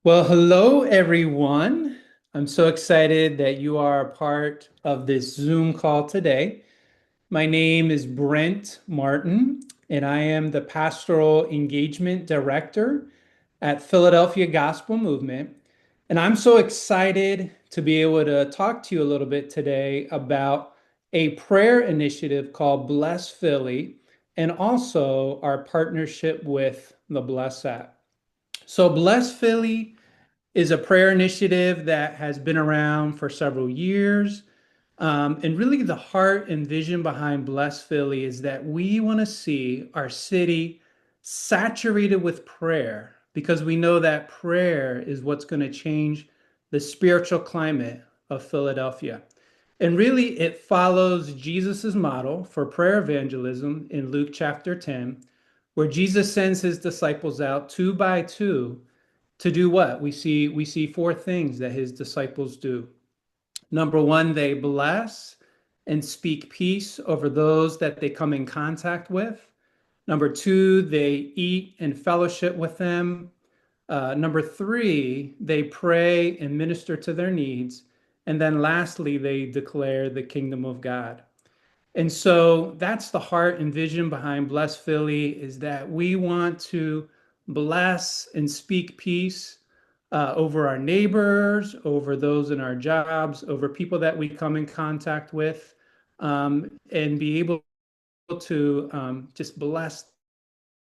Well, hello everyone. I'm so excited that you are a part of this Zoom call today. My name is Brent Martin, and I am the Pastoral Engagement Director at Philadelphia Gospel Movement. And I'm so excited to be able to talk to you a little bit today about a prayer initiative called Bless Philly and also our partnership with the Bless app. So, Bless Philly is a prayer initiative that has been around for several years. And really, the heart and vision behind Bless Philly is that we want to see our city saturated with prayer because we know that prayer is what's going to change the spiritual climate of Philadelphia. And really, it follows Jesus's model for prayer evangelism in Luke chapter 10, where Jesus sends his disciples out two by two to do what? We see four things that his disciples do. Number one, they bless and speak peace over those that they come in contact with. Number two, they eat and fellowship with them. Number three, they pray and minister to their needs. And then lastly, they declare the kingdom of God. And so that's the heart and vision behind Bless Philly is that we want to bless and speak peace over our neighbors, over those in our jobs, over people that we come in contact with, and be able to just bless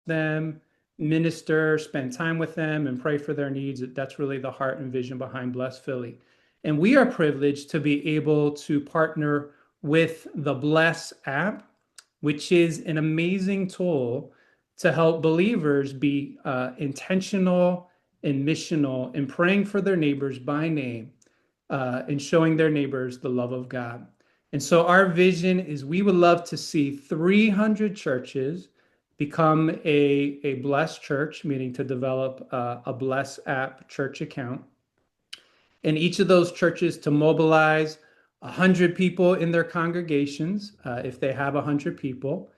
them, minister, spend time with them, and pray for their needs. That's really the heart and vision behind Bless Philly. And we are privileged to be able to partner with the Bless app, which is an amazing tool to help believers be intentional and missional in praying for their neighbors by name and showing their neighbors the love of God. And so our vision is we would love to see 300 churches become a blessed church, meaning to develop a bless app church account. And each of those churches to mobilize 100 people in their congregations, if they have 100 people,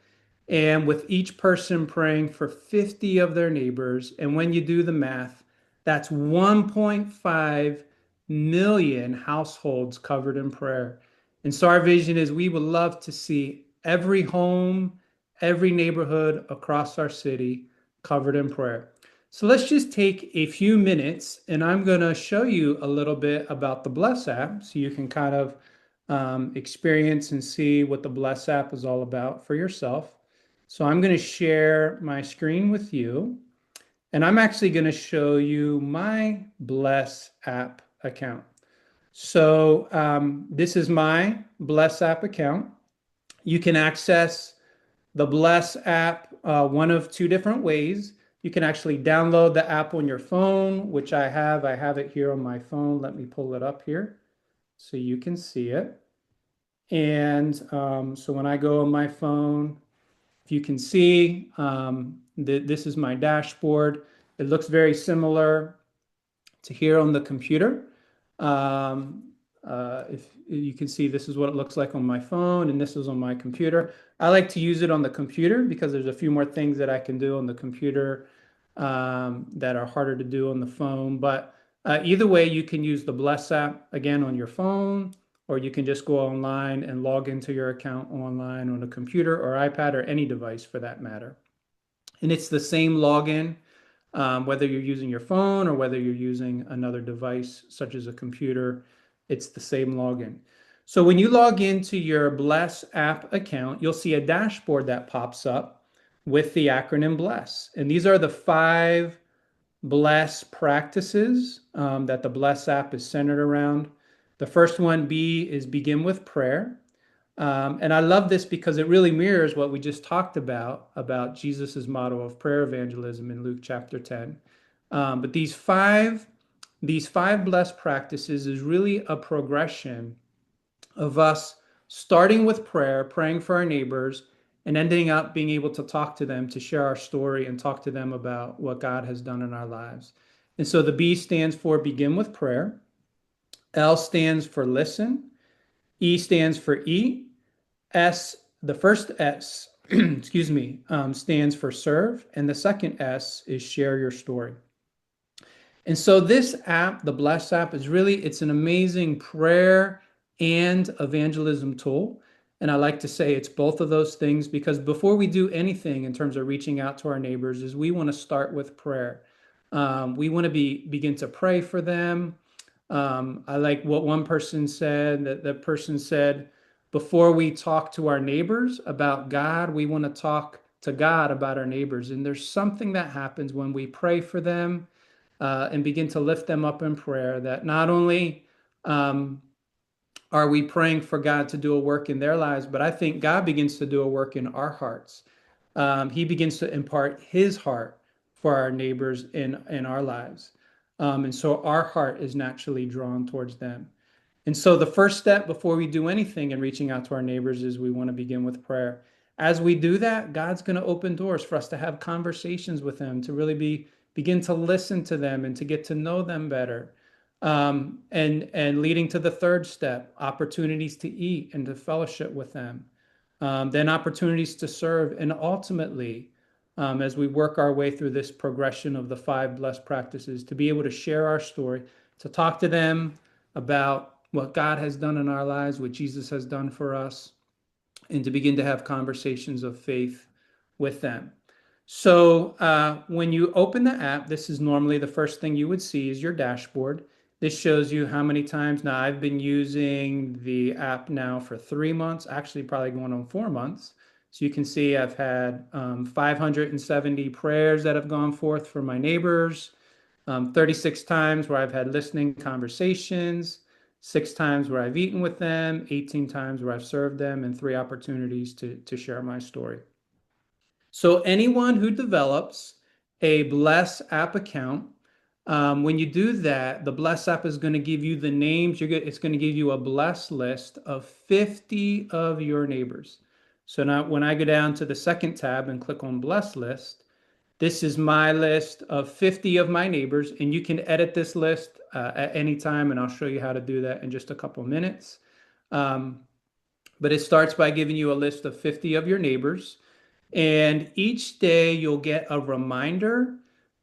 and with each person praying for 50 of their neighbors. And when you do the math, that's 1.5 million households covered in prayer. And so our vision is we would love to see every home, every neighborhood across our city covered in prayer. So let's just take a few minutes and I'm going to show you a little bit about the Bless app so you can kind of experience and see what the Bless app is all about for yourself. So I'm going to share my screen with you, and I'm actually going to show you my Bless app account. So this is my Bless app account. You can access the Bless app one of two different ways. You can actually download the app on your phone, which I have. I have it here on my phone. Let me pull it up here so you can see it. And so when I go on my phone, if you can see, this is my dashboard. It looks very similar to here on the computer. Um, if you can see, this is what it looks like on my phone, and this is on my computer. I like to use it on the computer because there's a few more things that I can do on the computer that are harder to do on the phone. But either way, you can use the Bless app again on your phone, or you can just go online and log into your account online on a computer or iPad or any device for that matter. And it's the same login, whether you're using your phone or whether you're using another device such as a computer, it's the same login. So when you log into your Bless app account, you'll see a dashboard that pops up with the acronym Bless. And these are the five Bless practices that the Bless app is centered around. The first one, B, is begin with prayer. And I love this because it really mirrors what we just talked about Jesus's model of prayer evangelism in Luke chapter 10. But these five blessed practices is really a progression of us starting with prayer, praying for our neighbors, and ending up being able to talk to them, to share our story and talk to them about what God has done in our lives. And so the B stands for begin with prayer. L stands for listen. E stands for eat. S, the first S, excuse me, stands for serve, and the second S is share your story. And so this app, the Bless app, it's an amazing prayer and evangelism tool. And I like to say it's both of those things because before we do anything in terms of reaching out to our neighbors, is we want to start with prayer. We want to begin to pray for them. I like what one person said, that the person said, before we talk to our neighbors about God, we want to talk to God about our neighbors. And there's something that happens when we pray for them and begin to lift them up in prayer, that not only um, are we praying for God to do a work in their lives, but I think God begins to do a work in our hearts. He begins to impart his heart for our neighbors in our lives. And so our heart is naturally drawn towards them. And so the first step before we do anything in reaching out to our neighbors is we want to begin with prayer. As we do that, God's going to open doors for us to have conversations with them, to really begin to listen to them and to get to know them better. And leading to the third step, opportunities to eat and to fellowship with them. Then opportunities to serve, and ultimately, as we work our way through this progression of the five blessed practices, to be able to share our story, to talk to them about what God has done in our lives, what Jesus has done for us, and to begin to have conversations of faith with them. So when you open the app, this is normally the first thing you would see is your dashboard. This shows you how many times. Now, I've been using the app now for 3 months, actually probably going on 4 months. So you can see I've had 570 prayers that have gone forth for my neighbors, 36 times where I've had listening conversations, 6 times where I've eaten with them, 18 times where I've served them, and 3 opportunities to share my story. So anyone who develops a Bless app account, when you do that, the Bless app is going to give you the names. It's going to give you a Bless list of 50 of your neighbors. So now when I go down to the second tab and click on Bless list, this is my list of 50 of my neighbors, and you can edit this list at any time, and I'll show you how to do that in just a couple minutes. Um, but it starts by giving you a list of 50 of your neighbors. And each day you'll get a reminder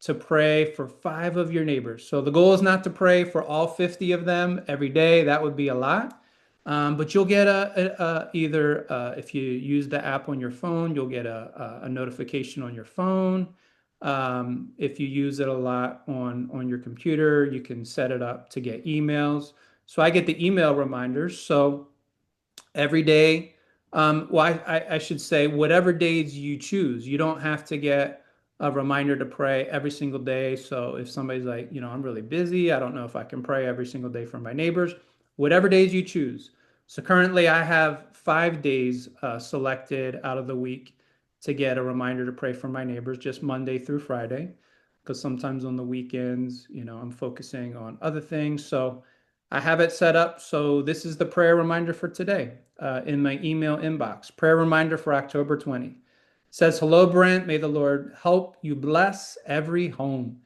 to pray for 5 of your neighbors. So the goal is not to pray for all 50 of them every day. That would be a lot. But you'll get either if you use the app on your phone, you'll get a notification on your phone. If you use it a lot on your computer, you can set it up to get emails. So I get the email reminders. So every day. Well, I should say, whatever days you choose, you don't have to get a reminder to pray every single day. So if somebody's like, I'm really busy, I don't know if I can pray every single day for my neighbors, whatever days you choose. So currently, I have 5 days selected out of the week to get a reminder to pray for my neighbors, just Monday through Friday, because sometimes on the weekends, I'm focusing on other things. So I have it set up. So this is the prayer reminder for today in my email inbox. Prayer reminder for October 20. It says, hello, Brent. May the Lord help you bless every home.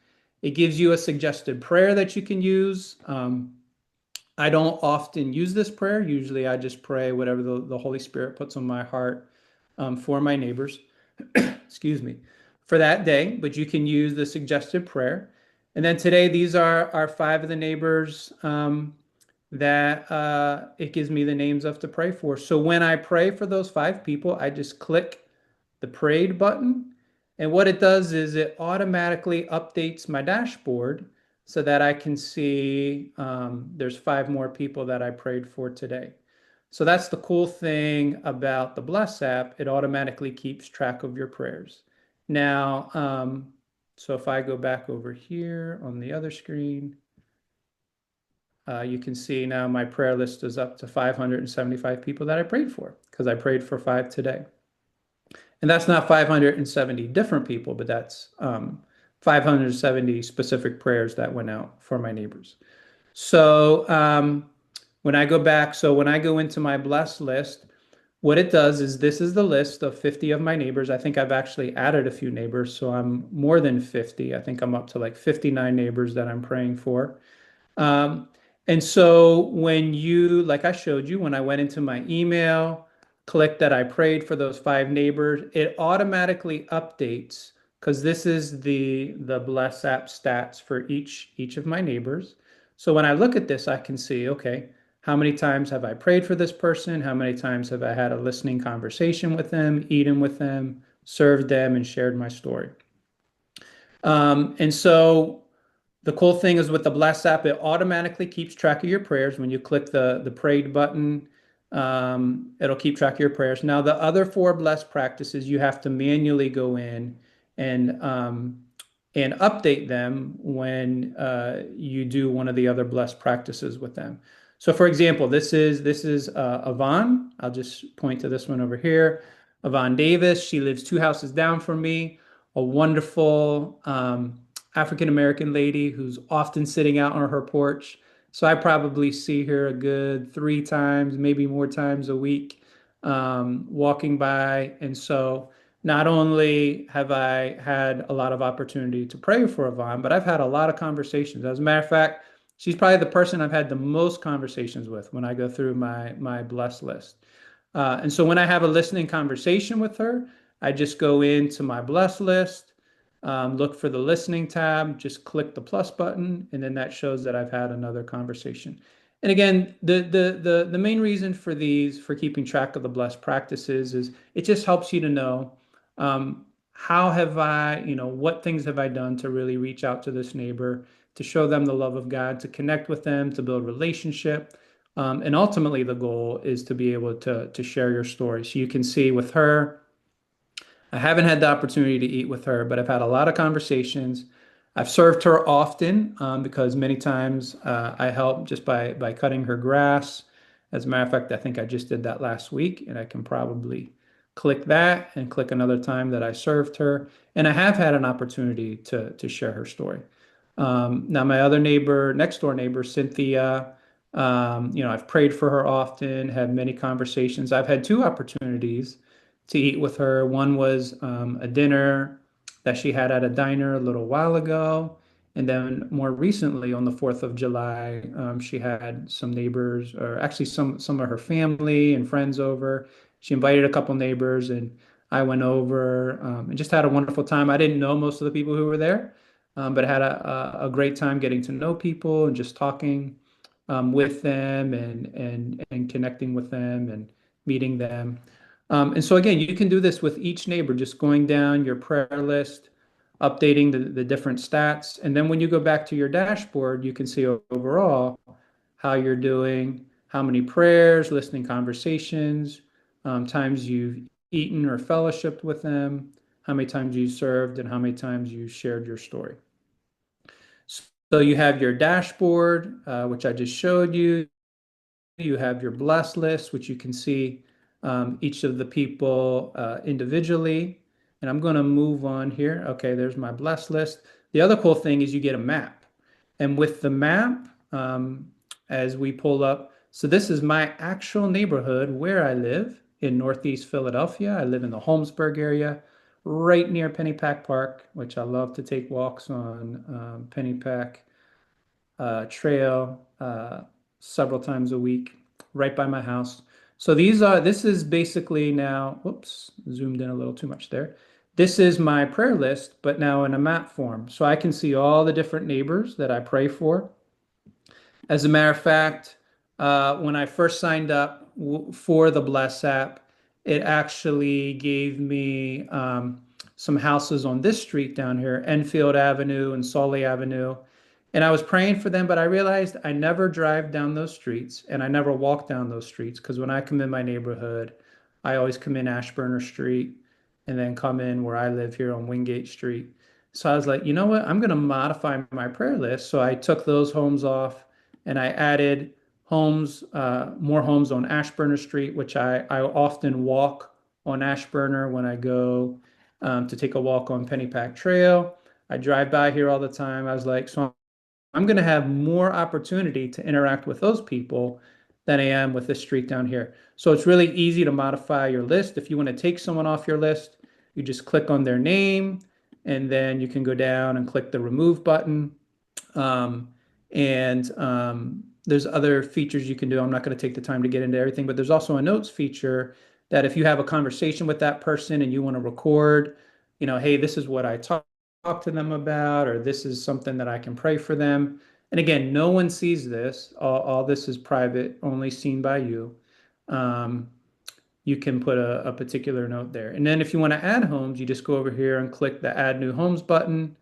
It gives you a suggested prayer that you can use. I don't often use this prayer. Usually I just pray whatever the Holy Spirit puts on my heart for my neighbors, excuse me, for that day. But you can use the suggested prayer. And then today, these are 5 of the neighbors that it gives me the names of to pray for. So when I pray for those 5 people, I just click the prayed button. And what it does is it automatically updates my dashboard so that I can see there's 5 more people that I prayed for today. So that's the cool thing about the Bless app. It automatically keeps track of your prayers. Now, so if I go back over here on the other screen, you can see now my prayer list is up to 575 people that I prayed for because I prayed for 5 today. And that's not 570 different people, but that's 570 specific prayers that went out for my neighbors. So when I go back, so when I go into my blessed list, what it does is this is the list of 50 of my neighbors. I think I've actually added a few neighbors, so I'm more than 50. I think I'm up to like 59 neighbors that I'm praying for. Um, and so when like I showed you, when I went into my email, clicked that I prayed for those 5 neighbors, it automatically updates because this is the Bless app stats for each of my neighbors. So when I look at this, I can see, okay, how many times have I prayed for this person? How many times have I had a listening conversation with them, eaten with them, served them, and shared my story? And so the cool thing is with the Bless app, it automatically keeps track of your prayers. When you click the prayed button, it'll keep track of your prayers. Now, the other four Bless practices, you have to manually go in and um, and update them when you do one of the other Bless practices with them. So, for example, this is Yvonne. I'll just point to this one over here. Yvonne Davis. She lives two houses down from me. A wonderful African American lady who's often sitting out on her porch. So I probably see her a good three times, maybe more times a week, walking by. And so not only have I had a lot of opportunity to pray for Yvonne, but I've had a lot of conversations. As a matter of fact, she's probably the person I've had the most conversations with when I go through my blessed list. And so when I have a listening conversation with her, I just go into my blessed list, look for the listening tab, just click the plus button, and then that shows that I've had another conversation. And again, the main reason for for keeping track of the blessed practices is it just helps you to know how have I, what things have I done to really reach out to this neighbor, to show them the love of God, to connect with them, to build relationship. And ultimately, the goal is to be able to share your story. So you can see with her, I haven't had the opportunity to eat with her, but I've had a lot of conversations. I've served her often because many times I help just by cutting her grass. As a matter of fact, I think I just did that last week, and I can probably click that and click another time that I served her. And I have had an opportunity to share her story. Now, my other neighbor, next door neighbor, Cynthia, I've prayed for her often, had many conversations. I've had two opportunities to eat with her. One was a dinner that she had at a diner a little while ago. And then more recently, on the 4th of July, she had some neighbors, or actually some of her family and friends over. She invited a couple neighbors, and I went over and just had a wonderful time. I didn't know most of the people who were there, but I had a great time getting to know people and just talking with them and connecting with them and meeting them. And so again, you can do this with each neighbor, just going down your prayer list, updating the different stats. And then when you go back to your dashboard, you can see overall how you're doing, how many prayers, listening conversations, times you've eaten or fellowshiped with them, how many times you served, and how many times you shared your story. So you have your dashboard, which I just showed you. You have your blessed list, which you can see each of the people individually. And I'm going to move on here. Okay, there's my blessed list. The other cool thing is you get a map. And with the map, as we pull up, so this is my actual neighborhood where I live in Northeast Philadelphia. I live in the Holmesburg area, right near Pennypack Park, which I love to take walks on Pennypack Trail several times a week, right by my house. So this is basically now, whoops, zoomed in a little too much there. This is my prayer list, but now in a map form. So I can see all the different neighbors that I pray for. As a matter of fact, when I first signed up for the Bless app, it actually gave me some houses on this street down here, Enfield Avenue and Solly Avenue. And I was praying for them, but I realized I never drive down those streets and I never walk down those streets because when I come in my neighborhood, I always come in Ashburner Street and then come in where I live here on Wingate Street. So I was like, you know what? I'm going to modify my prayer list. So I took those homes off and I added more homes on Ashburner Street, which I often walk on Ashburner when I go to take a walk on Pennypack Trail. I drive by here all the time. I was like, so I'm going to have more opportunity to interact with those people than I am with this street down here. So it's really easy to modify your list. If you want to take someone off your list, you just click on their name and then you can go down and click the remove button. Um, and there's other features you can do. I'm not going to take the time to get into everything, but there's also a notes feature that if you have a conversation with that person and you want to record hey, this is what I talk to them about, or this is something that I can pray for them. And again, no one sees this. All this is private, only seen by you. Um, you can put a particular note there. And then if you want to add homes, you just go over here and click the Add New Homes button.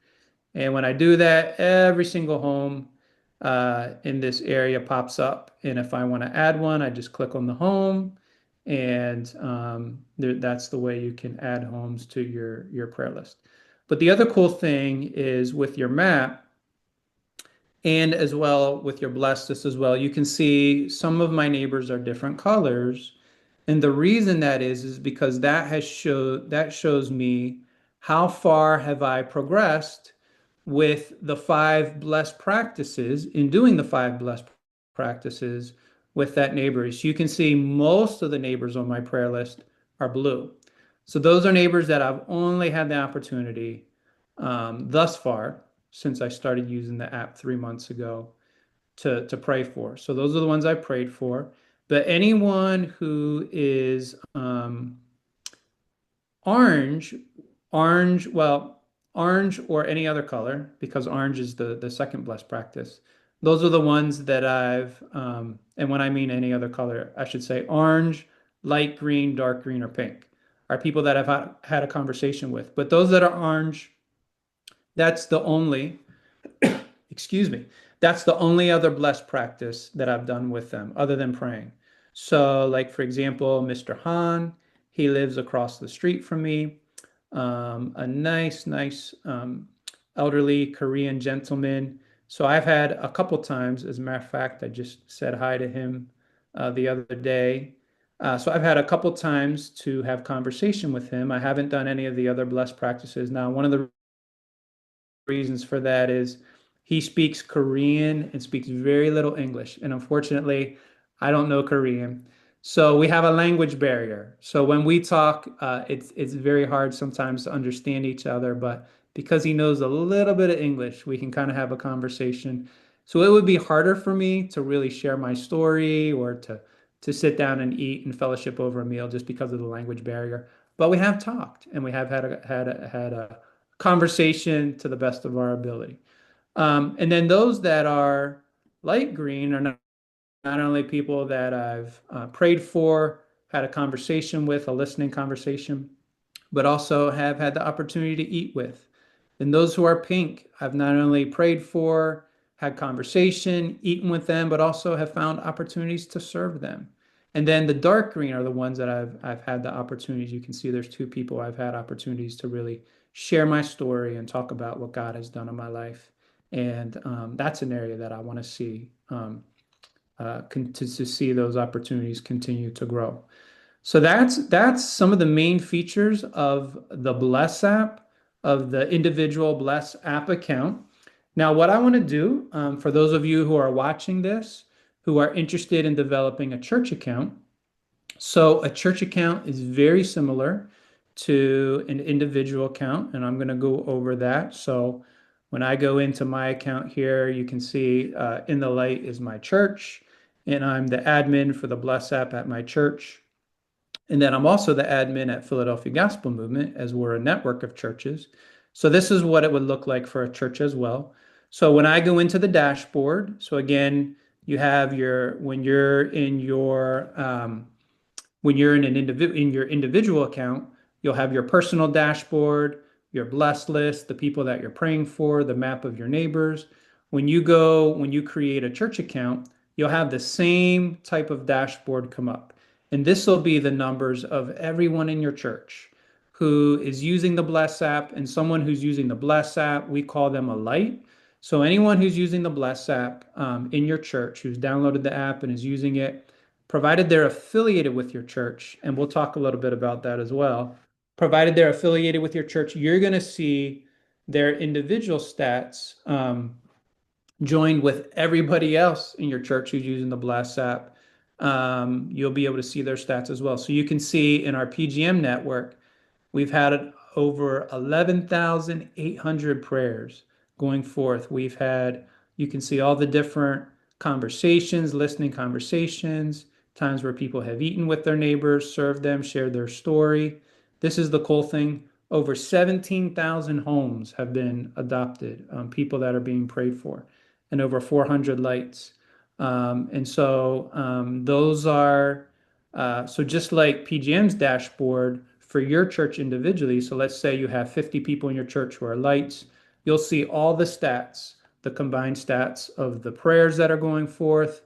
And when I do that, every single home in this area pops up. And if I want to add one, I just click on the home. And that's the way you can add homes to your prayer list. But the other cool thing is with your map and as well with your blessed list as well, you can see some of my neighbors are different colors. And the reason that is because that shows me how far have I progressed with the five blessed practices in doing the five blessed practices with that neighbor. So you can see most of the neighbors on my prayer list are blue. So those are neighbors that I've only had the opportunity thus far since I started using the app 3 months ago to pray for. So those are the ones I prayed for. But anyone who is orange, orange or any other color, because orange is the second blessed practice. Those are the ones that and when I mean any other color, I should say orange, light green, dark green, or pink, are people that I've had a conversation with. But those that are orange, that's the only excuse me, that's the only other blessed practice that I've done with them other than praying. So, like for example, Mr. Han, he lives across the street from me. A nice, elderly Korean gentleman. So I've had a couple times, as a matter of fact, I just said hi to him the other day. So I've had a couple times to have conversation with him. I haven't done any of the other blessed practices. Now, one of the reasons for that is he speaks Korean and speaks very little English. And unfortunately, I don't know Korean. So we have a language barrier. So when we talk, it's very hard sometimes to understand each other. But because he knows a little bit of English, we can kind of have a conversation. So it would be harder for me to really share my story or to sit down and eat and fellowship over a meal just because of the language barrier. But we have talked and we have had a conversation to the best of our ability. And then those that are light green are not only people that I've prayed for, had a conversation with, a listening conversation, but also have had the opportunity to eat with. And those who are pink, I've not only prayed for, had conversation, eaten with them, but also have found opportunities to serve them. And then the dark green are the ones that I've had the opportunities. You can see there's two people I've had opportunities to really share my story and talk about what God has done in my life. And that's an area that I want to see to see those opportunities continue to grow. So that's some of the main features of the Bless app, of the individual Bless app account. Now, what I want to do for those of you who are watching this, who are interested in developing a church account, so a church account is very similar to an individual account, and I'm going to go over that. So when I go into my account here, you can see in the light is my church, and I'm the admin for the Bless app at my church. And then I'm also the admin at Philadelphia Gospel Movement, as we're a network of churches. So this is what it would look like for a church as well. So when I go into the dashboard, so again, you have when you're in in your individual account, you'll have your personal dashboard, your blessed list, the people that you're praying for, the map of your neighbors. When you create a church account, you'll have the same type of dashboard come up. And this will be the numbers of everyone in your church who is using the Bless app, and someone who's using the Bless app, we call them a light. So anyone who's using the Bless app in your church, who's downloaded the app and is using it, provided they're affiliated with your church, and we'll talk a little bit about that as well. Provided they're affiliated with your church, you're going to see their individual stats joined with everybody else in your church who's using the Blast app. You'll be able to see their stats as well. So you can see in our PGM network, we've had over 11,800 prayers going forth. You can see all the different conversations, listening conversations, times where people have eaten with their neighbors, served them, shared their story. This is the cool thing. over 17,000 homes have been adopted, people that are being prayed for, and over 400 lights. Those are, so just like PGM's dashboard for your church individually. So let's say you have 50 people in your church who are lights, you'll see all the stats, the combined stats of the prayers that are going forth,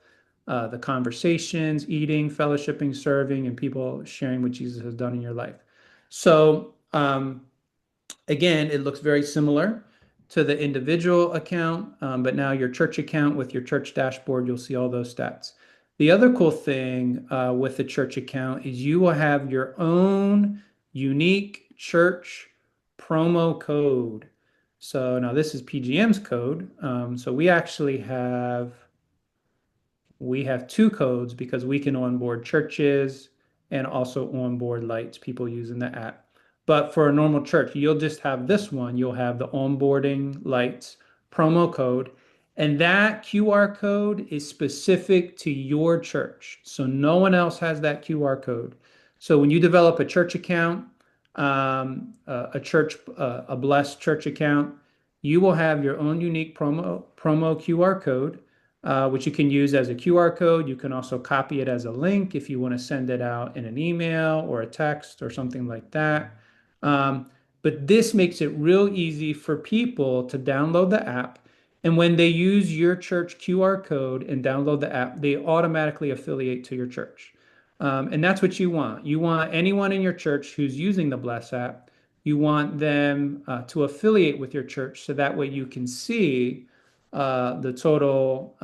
the conversations, eating, fellowshipping, serving, and people sharing what Jesus has done in your life. So, again, it looks very similar to the individual account, but now your church account with your church dashboard, you'll see all those stats. The other cool thing with the church account is you will have your own unique church promo code. So now this is PGM's code. So we have two codes because we can onboard churches and also onboard lights, people using the app. But for a normal church, you'll just have this one. You'll have the onboarding lights promo code, and that QR code is specific to your church. So no one else has that QR code. So when you develop a church account, a blessed church account, you will have your own unique promo QR code, which you can use as a QR code. You can also copy it as a link if you want to send it out in an email or a text or something like that. Um, but this makes it real easy for people to download the app. And when they use your church QR code and download the app, they automatically affiliate to your church. And that's what you want. You want anyone in your church who's using the Bless app, you want them to affiliate with your church so that way you can see the total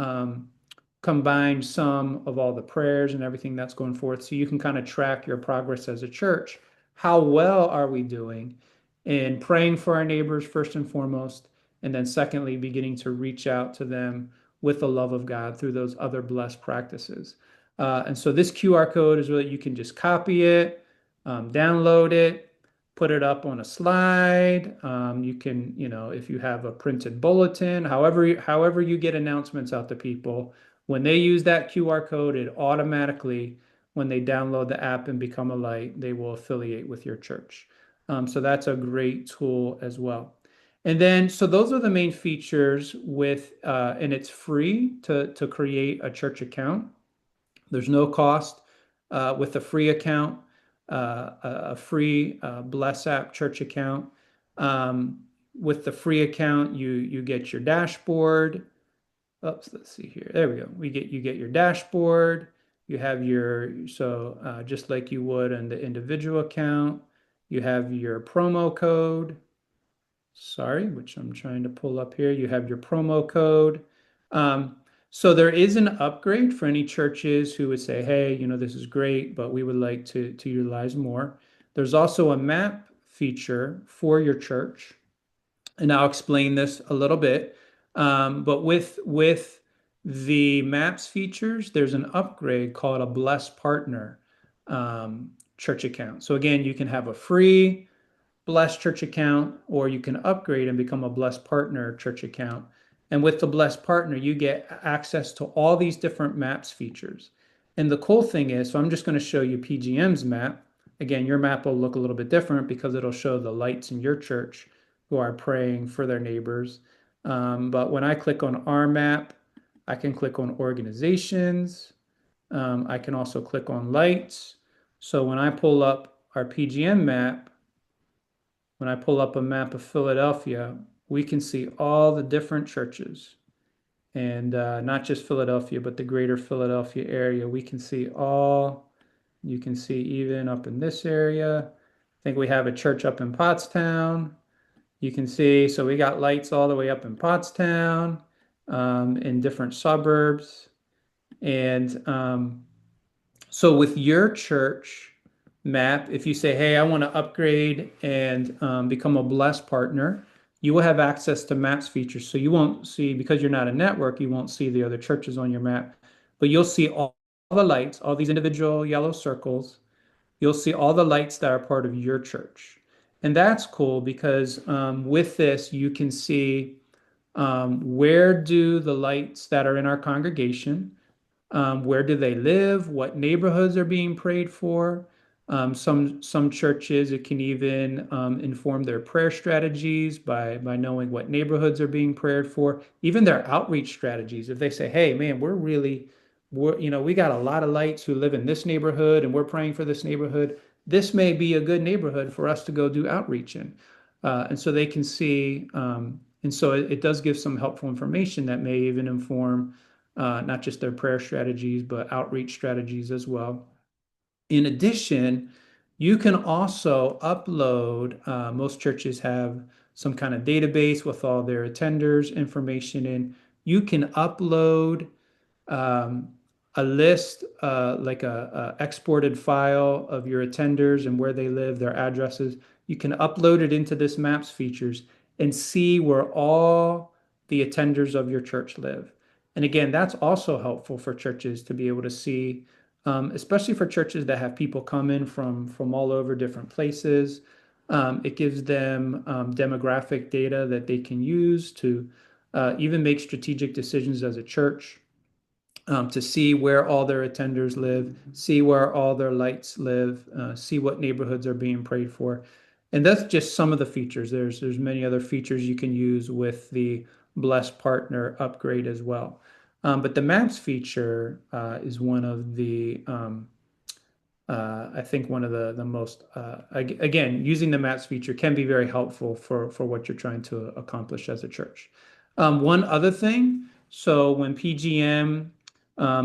combined sum of all the prayers and everything that's going forth. So you can kind of track your progress as a church. How well are we doing in praying for our neighbors, first and foremost? And then, secondly, beginning to reach out to them with the love of God through those other blessed practices. And so, this QR code is really, you can just copy it, download it, put it up on a slide. You can, if you have a printed bulletin, however you get announcements out to people, when they use that QR code, it automatically, when they download the app and become a light, they will affiliate with your church. So that's a great tool as well. And then, so those are the main features and it's free to create a church account. There's no cost with a free account, a free Bless App church account. Um, with the free account, you get your dashboard. Oops, let's see here. There we go. You get your dashboard. You have just like you would in the individual account, you have your promo code. Sorry, which I'm trying to pull up here. You have your promo code. Um, so there is an upgrade for any churches who would say, hey, this is great, but we would like to utilize more. There's also a map feature for your church, and I'll explain this a little bit. But with the maps features, there's an upgrade called a Bless Partner church account. So again, you can have a free Blessed Church account, or you can upgrade and become a Blessed Partner church account. And with the Blessed Partner, you get access to all these different maps features. And the cool thing is, so I'm just going to show you PGM's map. Again, your map will look a little bit different because it'll show the lights in your church who are praying for their neighbors. But when I click on our map, I can click on organizations. I can also click on lights. So when I pull up our PGM map, when I pull up a map of Philadelphia, we can see all the different churches, and not just Philadelphia, but the greater Philadelphia area. You can see even up in this area. I think we have a church up in Pottstown. You can see, so we got lights all the way up in Pottstown, in different suburbs. And so with your church map, if you say, hey, I want to upgrade and become a Bless partner, you will have access to maps features. So you won't see, because you're not a network, you won't see the other churches on your map, but you'll see all the lights, all these individual yellow circles. You'll see all the lights that are part of your church. And that's cool because with this, you can see where do the lights that are in our congregation, where do they live? What neighborhoods are being prayed for? Some churches, it can even inform their prayer strategies by knowing what neighborhoods are being prayed for, even their outreach strategies. If they say, "Hey, man, we got a lot of lights who live in this neighborhood, and we're praying for this neighborhood. This may be a good neighborhood for us to go do outreach in," and so they can see. And so it does give some helpful information that may even inform not just their prayer strategies, but outreach strategies as well. In addition, you can also upload, most churches have some kind of database with all their attenders information in. You can upload um, a list, like a exported file of your attenders and where they live, their addresses. You can upload it into this Maps features and see where all the attenders of your church live. And again, that's also helpful for churches to be able to see, especially for churches that have people come in from all over different places. It gives them demographic data that they can use to even make strategic decisions as a church, to see where all their attenders live, see where all their lights live, see what neighborhoods are being prayed for. And that's just some of the features. There's many other features you can use with the Bless Partner upgrade as well. But the Maps feature is one of the I think one of the most again, using the maps feature can be very helpful for what you're trying to accomplish as a church. One other thing, so when PGM,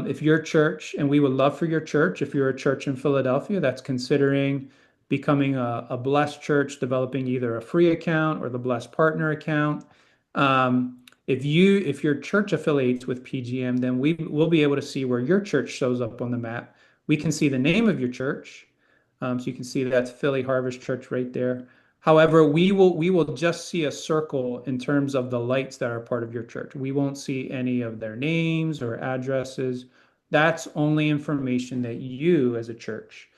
if your church, and we would love for your church, if you're a church in Philadelphia that's considering becoming a Blessed church, developing either a free account or the Blessed Partner account. If your church affiliates with PGM, then we will be able to see where your church shows up on the map. We can see the name of your church. So you can see that's Philly Harvest Church right there. However, we will just see a circle in terms of the lights that are part of your church. We won't see any of their names or addresses. That's only information that you as a church,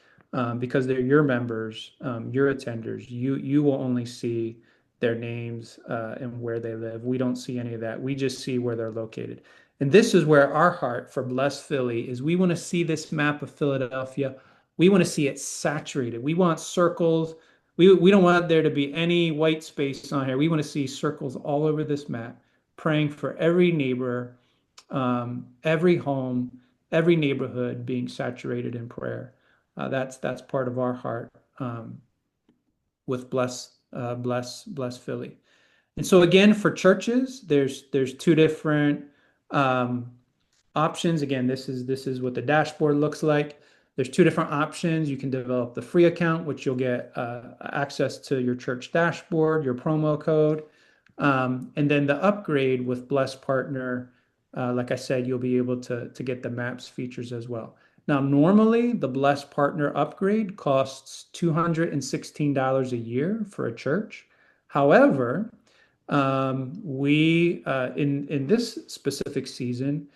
because they're your members, your attenders, you will only see their names and where they live. We don't see any of that. We just see where they're located. And this is where our heart for Bless Philly is. We want to see this map of Philadelphia. We want to see it saturated. We want circles. We don't want there to be any white space on here. We want to see circles all over this map, praying for every neighbor, every home, every neighborhood being saturated in prayer. That's part of our heart, with Bless Philly. And so again, for churches, there's two different um, options. Again, this is what the dashboard looks like. There's two different options. You can develop the free account, which you'll get access to your church dashboard, your promo code, and then the upgrade with Bless Partner. Like I said, you'll be able to get the Maps features as well. Now, normally the Bless Partner upgrade costs $216 a year for a church. However, we in this specific season,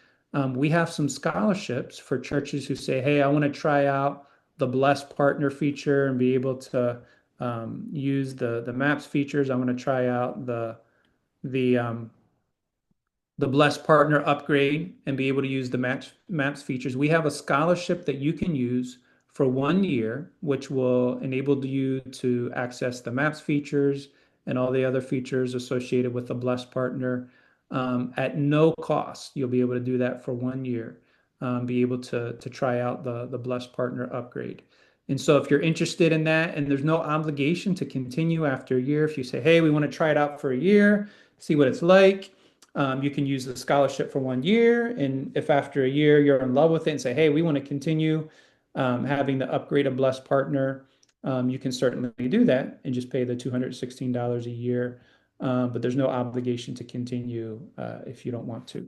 we have some scholarships for churches who say, "Hey, I want to try out the Bless Partner feature and be able to use the Maps features. I want to try out the um, the Bless Partner upgrade and be able to use the Maps features." We have a scholarship that you can use for 1 year, which will enable you to access the Maps features and all the other features associated with the Bless Partner, at no cost. You'll be able to do that for 1 year, be able to try out the Bless Partner upgrade. And so if you're interested in that, and there's no obligation to continue after a year, if you say, "Hey, we want to try it out for a year, see what it's like," you can use the scholarship for 1 year. And if after a year you're in love with it and say, "Hey, we want to continue having the upgrade of Blessed Partner," you can certainly do that and just pay the $216 a year. But there's no obligation to continue if you don't want to.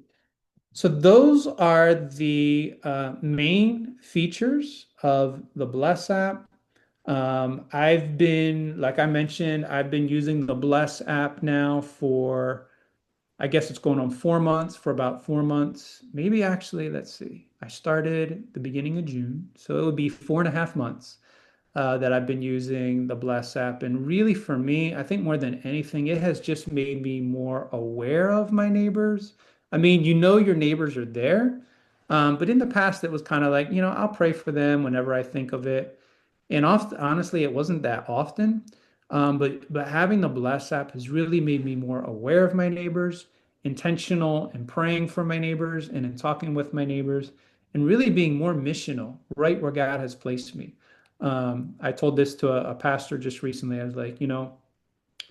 So those are the main features of the Bless app. Like I mentioned, I've been using the Bless app now for, I guess it's going on 4 months, for about 4 months. Maybe actually, let's see. I started the beginning of June, so it would be 4.5 months that I've been using the Bless app. And really, for me, I think more than anything, it has just made me more aware of my neighbors. I mean, your neighbors are there, but in the past, it was kind of like, I'll pray for them whenever I think of it. And often, honestly, it wasn't that often. But having the Bless app has really made me more aware of my neighbors, intentional and praying for my neighbors and in talking with my neighbors, and really being more missional right where God has placed me. I told this to a pastor just recently. I was like,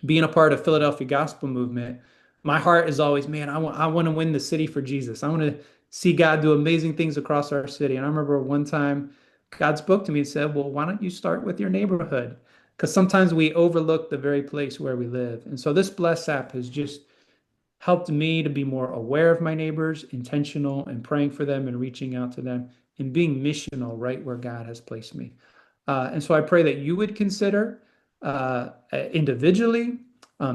being a part of Philadelphia Gospel Movement, my heart is always, man, I want to win the city for Jesus. I want to see God do amazing things across our city. And I remember one time God spoke to me and said, well, why don't you start with your neighborhood? Because sometimes we overlook the very place where we live. And so this Bless app has just helped me to be more aware of my neighbors, intentional and praying for them and reaching out to them and being missional right where God has placed me. And so I pray that you would consider individually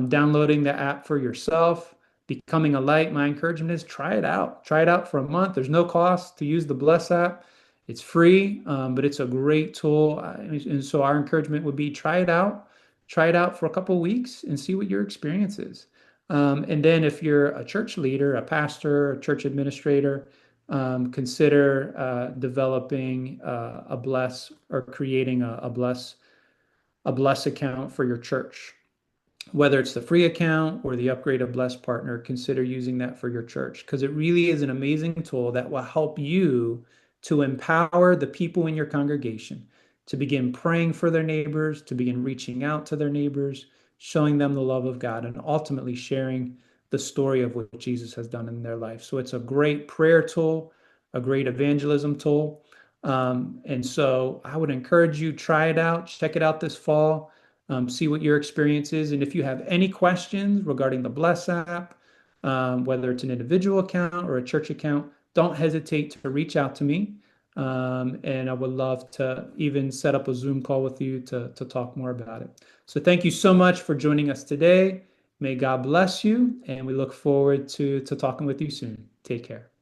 downloading the app for yourself, becoming a light. My encouragement is try it out. Try it out for a month. There's no cost to use the Bless app. It's free, but it's a great tool. And so our encouragement would be try it out. Try it out for a couple of weeks and see what your experience is. And then if you're a church leader, a pastor, a church administrator, consider developing a Bless or creating a Bless account for your church. Whether it's the free account or the Upgrade a Bless partner, consider using that for your church because it really is an amazing tool that will help you to empower the people in your congregation to begin praying for their neighbors, to begin reaching out to their neighbors, showing them the love of God, and ultimately sharing the story of what Jesus has done in their life. So it's a great prayer tool, a great evangelism tool. And so I would encourage you, try it out, check it out this fall, see what your experience is. And if you have any questions regarding the Bless app, whether it's an individual account or a church account, don't hesitate to reach out to me. And I would love to even set up a Zoom call with you to talk more about it. So thank you so much for joining us today. May God bless you, and we look forward to talking with you soon. Take care.